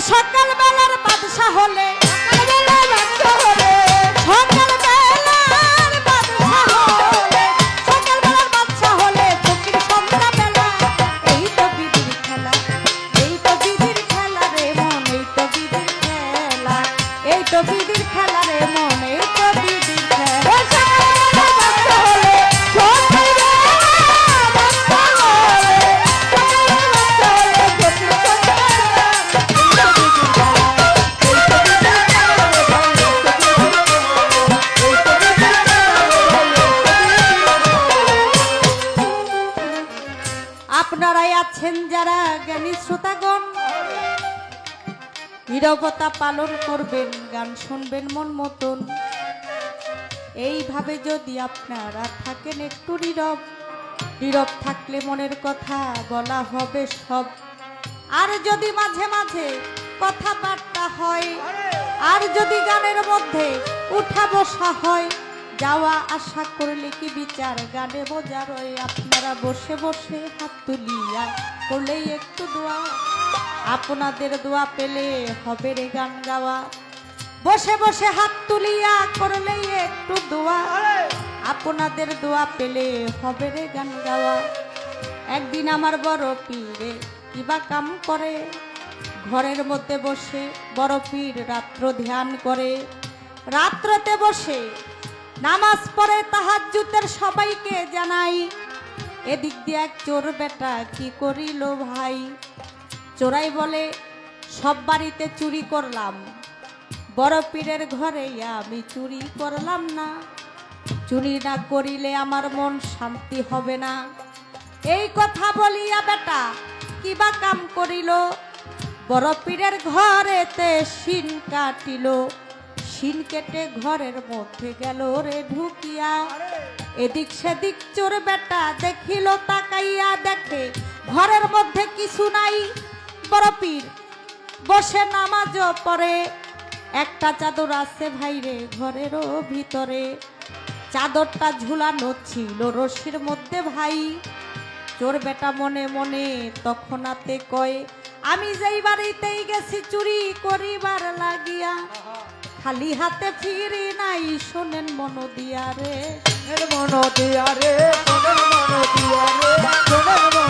সকাল বেলার বাদশা হলে সকাল বেলার বাদশা হলে সকাল বেলার বাদশা হলে ফকির সন্ধ্যা বেলা এই তো বিধির খেলা এই তো বিধির খেলা রে মন এই তো বিধির খেলা এই তো বিধির খেলা রে মন এই তো বিধির খেলা আপনারাই আছেন যারা জ্ঞানী শ্রোতাগণ নীরবতা পালন করবেন গান শুনবেন মন মতন এইভাবে যদি আপনারা থাকেন একটু নীরব নীরব থাকলে মনের কথা বলা হবে সব আর যদি মাঝে মাঝে কথাবার্তা হয় আর যদি গানের মধ্যে উঠা বসা হয় যাওয়া আশা করলে কি বিচার গানে বোঝা রয়ে আপনারা বসে বসে হাত তুলিয়া করলেই একটু দোয়া আপনাদের দোয়া পেলে হবে রে গান গাওয়া বসে বসে হাত তুলিয়া করলেই একটু দোয়া আপনাদের দোয়া পেলে হবে রে গান গাওয়া একদিন আমার বড় পীরে কিবা কাম করে ঘরের মধ্যে বসে বড় পীর রাত্র ধ্যান করে রাত্রতে বসে নামাজ পড়ে তাহাজ্জুদের সবাইকে জানাই এদিক দিয়ে এক চোর বেটা কি করিল ভাই চোরাই বলে সব বাড়িতে চুরি করলাম বড় পীরের ঘরে আমি চুরি করলাম না চুরি না করিলে আমার মন শান্তি হবে না এই কথা বলিয়া বেটা কিবা কাম করিল বড় পীরের ঘরেতে শিন কাটিল শিন কেটে ঘরের মধ্যে গেল রে ঢুকিয়া এদিক সেদিক চোর বেটা দেখিল তাকাইয়া দেখে ঘরের মধ্যে কিছু নাই বড় পীর বসে নামাজ পড়ে একটা চাদর আছে ভাইরে ঘরেরও ভিতরে চাদরটা ঝুলানো ছিল রশির মধ্যে ভাই চোর বেটা মনে মনে তখনাতে কয় আমি যেই বাড়িতেই গেছি চুরি করিবার লাগিয়া খালি হাতে ফিরি নাই শোনেন মন দিয়া রে মন দিয়া রে মন দিয়া রে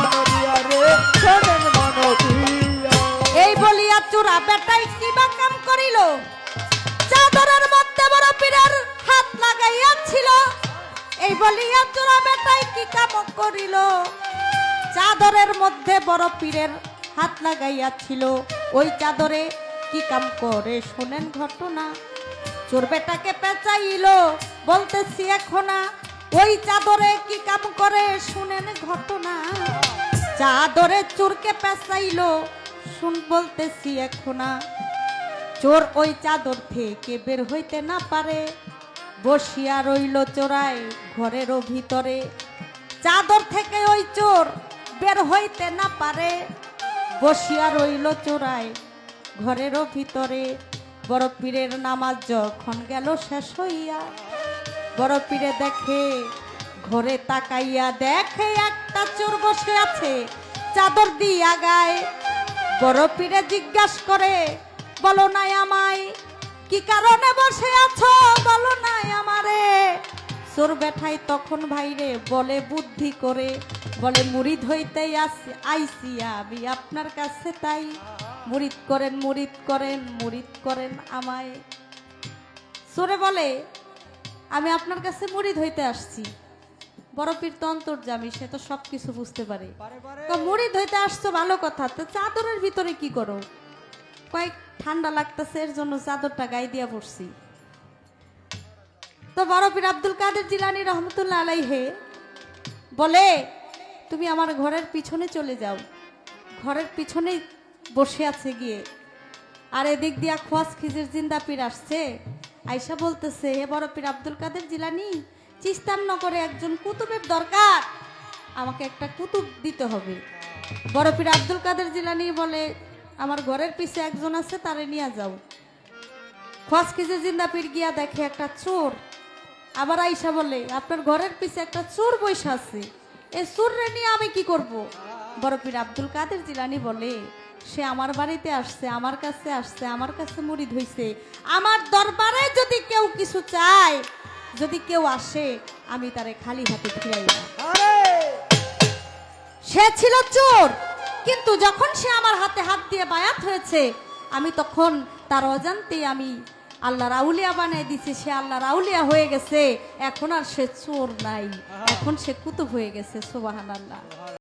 মন দিয়া রে মন দিয়া এই বলিয়া চোরা বেটাই কিবা কাম করিল চাদরের মধ্যে বড় পীরের হাত লাগাইয়াছিল এই বলিয়া চোরা বেটাই কি কাম করিল চাদরের মধ্যে বড় পীরের হাত লাগাইয়াছিল ওই চাদরে কি কাম করে শোনেন ঘটনা চোর বেটাকে পেঁচাইল বলতেছি এখন ওই চাদরে কি কাম করে শুনেন ঘটনা চাদরে চোরকে পেঁচাইল শুন বলতেছি এখন চোর ওই চাদর থেকে বের হইতে না পারে বসিয়া রইল চোরাই ঘরেরও ভিতরে চাদর থেকে ওই চোর বের হইতে না পারে বসিয়া রইল চোরাই ঘরেরও ভিতরে বড় পীরের নামাজ যখন গেল শেষ হইয়া বড় পীরে দেখে ঘরে তাকাইয়া দেখে একটা চোর বসে আছে চাদর দিয়া গায়ে বড় পীরে জিজ্ঞাসা করে বলো নাই আমায় কি কারণে বসে আছো বলো নাই আমারে চোর বেঠাই তখন ভাইরে বলে বুদ্ধি করে বলে মুরিদ হইতেই আইসি আমি আপনার কাছে তাই মুরিদ করেন মুরিদ করেন মুরিদ করেন আমায় চোরে বলে আমি আপনার কাছে মুরিদ হইতে আসছি বড় পীর তো অন্তর্যামী সে তো সবকিছু বুঝতে পারে তো মুরিদ হইতে আসছো ভালো কথা তো চাদরের ভিতরে কি করো কয়েক ঠান্ডা লাগতেছে এর জন্য চাদরটা গায়ে দিয়া পড়ছি তো বড় পীর আব্দুল কাদের জিলানী রহমতুল্লাহ আলাইহে বলে তুমি আমার ঘরের পিছনে চলে যাও ঘরের পিছনে বসে আছে গিয়ে আর এদিক দিয়া খোয়াজ খিজির জিন্দা পীর আসছে আয়সা বলতেছে হে বড় পীর আব্দুল কাদের জিলানী চিস্তান নগরে একজন কুতুবের দরকার আমাকে একটা কুতুব দিতে হবে বড় পীর আব্দুল কাদের জিলানী বলে আমার ঘরের পিছে একজন আছে তারে নিয়ে যাও খোয়াজ খিজির জিন্দা পীর গিয়া দেখে একটা চোর আবার আয়সা বলে আপনার ঘরের পিছে একটা চোর বসে আছে এই চোররে নিয়ে আমি কি করব বড় পীর আব্দুল কাদের জিলানী বলে সে আমার বাড়িতে আসছে, আমার কাছে আসছে, আমার কাছে মুরিদ হইছে, আমার দরবারে যদি কেউ কিছু চায়, যদি কেউ আসে, আমি তারে খালি হাতে ফিরাই না। আরে সে ছিল চোর, কিন্তু যখন সে আমার হাতে হাত দিয়ে বায়াত হয়েছে, আমি তখন তার অজান্তেই আমি আল্লাহর আউলিয়া বানাই দিছি। সে আল্লাহর আউলিয়া হয়ে গেছে, এখন আর সে চোর নাই, এখন সে কুতুব হয়ে গেছে। সুবহানাল্লাহ।